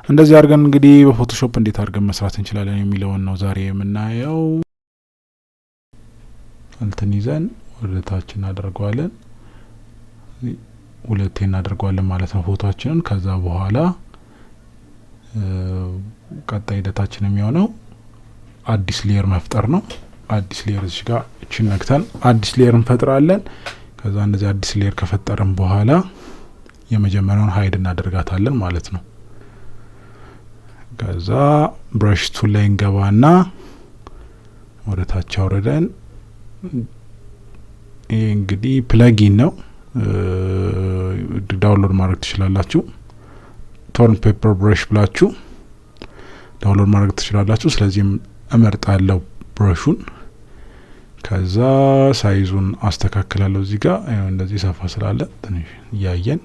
እንደዚህ አድርገን እንግዲህ በፎቶሾፕ እንዴት አድርገን መስራት እንችላለን የሚለውን ነው ዛሬ የምናየው። እንትን ይዘን ወደ ታች እናደርገዋለን፣ ሁለቴ እናደርገዋለን ማለት ነው ፎቶአችንን። ከዛ በኋላ ቀጣይ ሂደታችን የሚሆነው አዲስ ሌየር መፍጠር ነው። አዲስ ሌየር እዚህ ጋር እቺን ነክተን አዲስ ሌየር እንፈጥራለን። ከዛ እንደዚህ አዲስ ሌየር ከፈጠርን በኋላ የመጀመሪያውን ሃይድ እናደርጋታለን ማለት ነው። ከዛ ብረሽ ቱል ላይ እንገባና ወደ ታች አውርደን ይሄ እንግዲህ ፕለጊን ነው፣ ዳውንሎድ ማድረግ ትችላላችሁ። ቶርን ፔፐር ብረሽ ብላችሁ ዳውንሎድ ማድረግ ትችላላችሁ። ስለዚህ እመርጣለሁ ብረሹን። ከዛ ሳይዙን አስተካክላለሁ። እዚህ ጋር እንደዚህ ሰፋ ስላለ ትንሽ ያያየን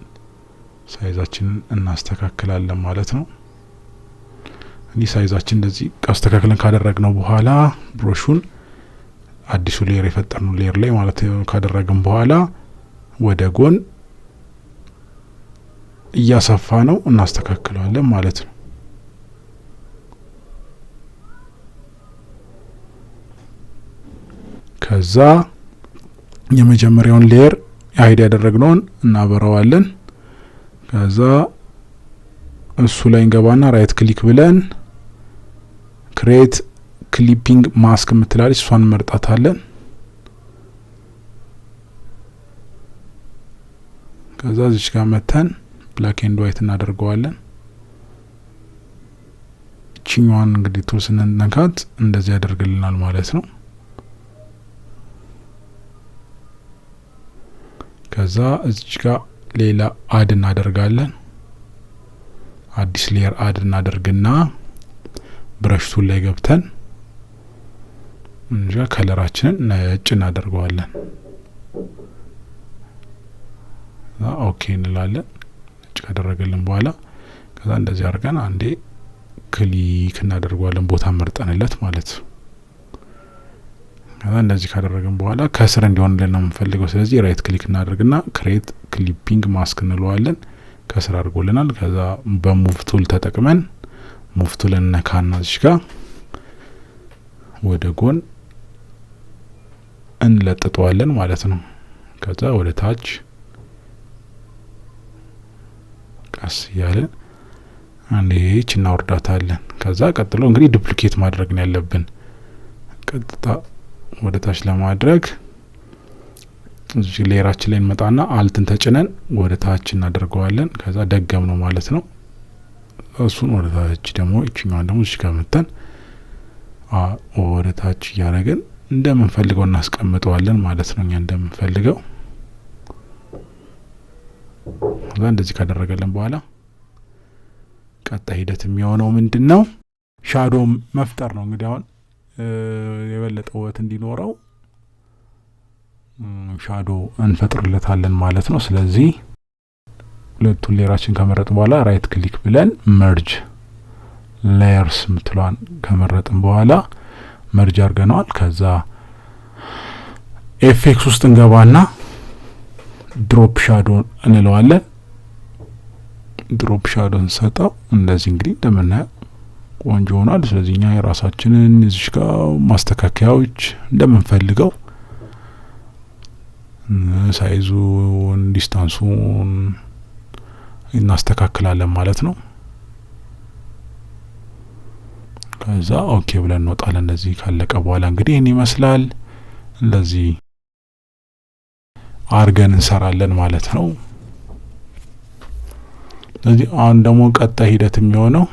ሳይዛችንን እናስተካክላለን ማለት ነው። እንዲህ ሳይዛችን እንደዚህ አስተካክለን ካደረግነው በኋላ ብረሹን አዲሱ ሌየር የፈጠርነው ሌየር ላይ ማለት ካደረግን በኋላ ወደ ጎን እያሰፋ ነው እናስተካክለዋለን ማለት ነው። ከዛ የመጀመሪያውን ሌየር ሃይድ ያደረግነውን እናበራዋለን። ከዛ እሱ ላይ እንገባና ራይት ክሊክ ብለን ክሬት ክሊፒንግ ማስክ የምትላለች እሷን መርጣታለን። ከዛ እዚች ጋር መተን ብላክ ኤንድ ዋይት እናደርገዋለን። እቺኛዋን እንግዲህ ቱል ስንነካት እንደዚህ ያደርግልናል ማለት ነው። ከዛ እዚች ጋር ሌላ አድ እናደርጋለን። አዲስ ሌየር አድ እናደርግና ብረሽ ቱል ላይ ገብተን እንጃ ከለራችንን ነጭ እናደርገዋለን። ኦኬ እንላለን። ነጭ ካደረገልን በኋላ ከዛ እንደዚህ አድርገን አንዴ ክሊክ እናደርገዋለን፣ ቦታ መርጠንለት ማለት ነው። ከዛ እንደዚህ ካደረግን በኋላ ከስር እንዲሆንልን ነው የምንፈልገው። ስለዚህ ራይት ክሊክ እናደርግና ክሬት ክሊፒንግ ማስክ እንለዋለን። ከስር አድርጎልናል። ከዛ በሙቭ ቱል ተጠቅመን ሙቭ ቱል እንነካና እዚህ ጋር ወደ ጎን እንለጥጠዋለን ማለት ነው። ከዛ ወደ ታች ቀስ ያለን አንዴች እናወርዳታለን። ከዛ ቀጥሎ እንግዲህ ዱፕሊኬት ማድረግ ነው ያለብን። ቀጥታ ወደ ታች ለማድረግ እዚህ ሌየራችን ላይ እንመጣና አልትን ተጭነን ወደ ታች እናደርገዋለን። ከዛ ደገም ነው ማለት ነው። እሱን ወደ ታች ደግሞ እቺኛዋን ደግሞ እዚህ ጋር መተን ወደ ታች እያደረግን እንደምንፈልገው እናስቀምጠዋለን ማለት ነው። እኛ እንደምንፈልገው ከዛ እንደዚህ ካደረገልን በኋላ ቀጣይ ሂደት የሚሆነው ምንድነው? ሻዶ መፍጠር ነው። እንግዲህ አሁን የበለጠ ውበት እንዲኖረው ሻዶ እንፈጥርለታለን ማለት ነው። ስለዚህ ሁለቱን ሌየራችን ከመረጥን በኋላ ራይት ክሊክ ብለን መርጅ ሌየርስ ምትሏን ከመረጥን በኋላ መርጅ አድርገናል። ከዛ ኤፌክስ ውስጥ እንገባና ድሮፕ ሻዶ እንለዋለን። ድሮፕ ሻዶ እንሰጣው። እንደዚህ እንግዲህ እንደምናየው ቆንጆ ሆኗል። ስለዚህ እኛ የራሳችንን እዚህ ጋር ማስተካከያዎች እንደምንፈልገው ሳይዙን፣ ዲስታንሱን እናስተካክላለን ማለት ነው። ከዛ ኦኬ ብለን እንወጣለን። እንደዚህ ካለቀ በኋላ እንግዲህ ይሄን ይመስላል። እንደዚህ አርገን እንሰራለን ማለት ነው። ስለዚህ አሁን ደግሞ ቀጣይ ሂደት የሚሆነው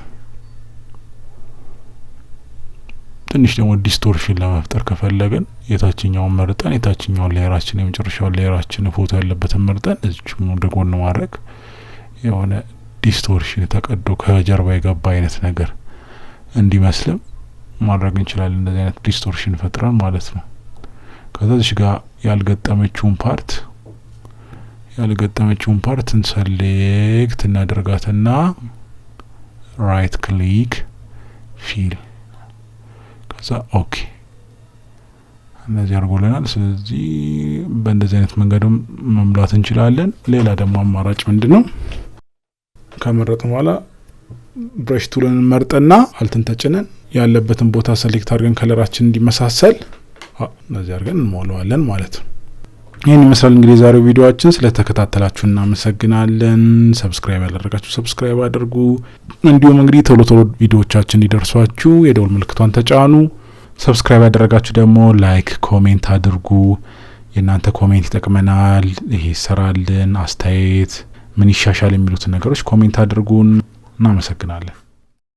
ትንሽ ደግሞ ዲስቶርሽን ለመፍጠር ከፈለግን የታችኛውን መርጠን የታችኛውን ሌየራችን የመጨረሻውን ሌየራችን ፎቶ ያለበትን መርጠን እዚች ወደ ጎን ማድረግ የሆነ ዲስቶርሽን ተቀዶ ከጀርባ የገባ አይነት ነገር እንዲመስልም ማድረግ እንችላለን። እንደዚህ አይነት ዲስቶርሽን ፈጥረን ማለት ነው። ከዛ እዚህ ጋር ያልገጠመችውን ፓርት እንሰሌክት እናደርጋትና ራይት ክሊክ ፊል ከዛ ኦኬ እንደዚህ አድርጎልናል። ስለዚህ በእንደዚህ አይነት መንገድም መምላት እንችላለን። ሌላ ደግሞ አማራጭ ምንድነው? ከመረጥን በኋላ ብረሽ ቱልን መርጠና አልትን ተጭነን ያለበትን ቦታ ሴሌክት አድርገን ከለራችን እንዲመሳሰል እንደዚህ አድርገን እንሞላዋለን ማለት ነው። ይሄን ይመስላል እንግዲህ የዛሬው ቪዲዮአችን። ስለተከታተላችሁ እናመሰግናለን። ሰብስክራይብ ያላደረጋችሁ ሰብስክራይብ አድርጉ። እንዲሁም እንግዲህ ቶሎ ቪዲዮዎቻችን እንዲደርሷችሁ የደወል ምልክቷን ተጫኑ። ሰብስክራይብ ያደረጋችሁ ደግሞ ላይክ፣ ኮሜንት አድርጉ። የእናንተ ኮሜንት ይጠቅመናል። ይሄ ይሰራልን፣ አስተያየት ምን ይሻሻል የሚሉትን ነገሮች ኮሜንት አድርጉን። እናመሰግናለን።